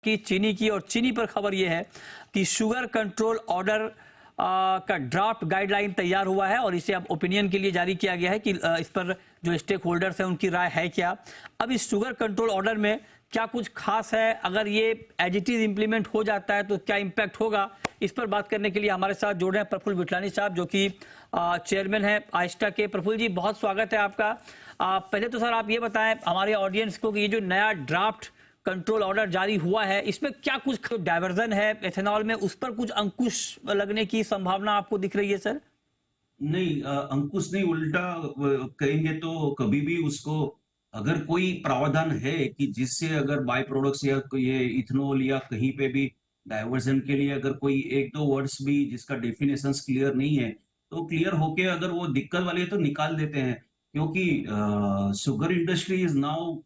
की चीनी की, और चीनी पर खबर यह है कि शुगर कंट्रोल ऑर्डर का ड्राफ्ट गाइडलाइन तैयार हुआ है और इसे अब ओपिनियन के लिए जारी किया गया है कि इस पर जो स्टेक होल्डर्स हैं उनकी राय है क्या। अब इस शुगर कंट्रोल ऑर्डर में क्या कुछ खास है, अगर ये एज इट इज इंप्लीमेंट हो जाता है तो क्या इंपैक्ट होगा, इस पर बात करने के लिए हमारे साथ जुड़ रहे हैं प्रफुल्ल विठलानी साहब, जो कि चेयरमैन है आइस्टा के। प्रफुल्ल जी, बहुत स्वागत है आपका। पहले तो सर आप ये बताएं हमारे ऑडियंस को कि ये जो नया ड्राफ्ट कंट्रोल ऑर्डर जारी हुआ है, इसमें क्या कुछ डायवर्जन है एथेनॉल में, उस पर कुछ अंकुश लगने की संभावना आपको दिख रही है सर? नहीं, अंकुश नहीं, उल्टा कहेंगे तो कभी भी उसको अगर कोई प्रावधान है कि जिससे अगर बाय प्रोडक्ट्स या ये इथेनॉल या कहीं पे भी डाइवर्जन के लिए अगर कोई एक दो वर्ड्स भी जिसका डेफिनेशंस क्लियर नहीं है तो क्लियर होके अगर वो दिक्कत वाली है तो निकाल देते हैं, क्योंकि sugar industry is now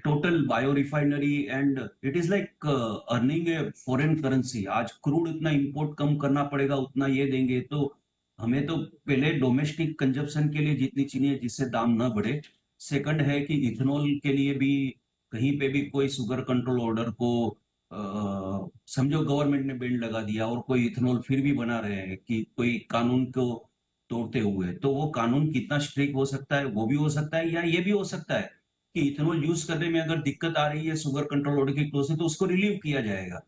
total bio refinery and it is like earning a foreign currency. आज क्रूड इतना इंपोर्ट कम करना पड़ेगा, उतना ये देंगे तो हमें तो पहले डोमेस्टिक कंजप्शन के लिए जितनी चीनी है जिससे दाम न बढ़े। सेकंड है कि इथेनॉल के लिए भी कहीं पे भी कोई शुगर कंट्रोल ऑर्डर को समझो गवर्नमेंट ने बैंड लगा दिया और कोई इथेनॉल फिर भी बना रहे हैं कि कोई कानून को तोड़ते हुए, तो वो कानून कितना स्ट्रिक्ट हो सकता है वो भी हो सकता है, या ये भी हो सकता है कि इथेनॉल यूज करने में अगर दिक्कत आ रही है शुगर कंट्रोल ऑर्डर की क्लोज से तो उसको रिलीव किया जाएगा।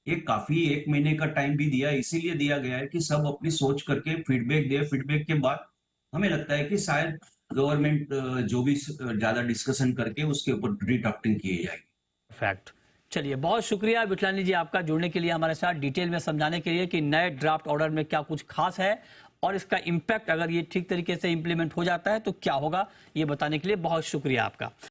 ये काफी 1 महीने का टाइम भी दिया, इसीलिए दिया गया है कि सब अपनी सोच करके फीडबैक दे। फीडबैक के बाद हमें लगता है कि शायद गवर्नमेंट जो भी ज्यादा डिस्कशन करके उसके ऊपर रीड्राफ्टिंग की जाएगी। फैक्ट। चलिए, बहुत शुक्रिया विठलानी जी आपका जुड़ने के लिए हमारे साथ, डिटेल में समझाने के लिए कि नए ड्राफ्ट ऑर्डर में क्या कुछ खास है और इसका इम्पैक्ट अगर ये ठीक तरीके से इंप्लीमेंट हो जाता है तो क्या होगा, ये बताने के लिए बहुत शुक्रिया आपका।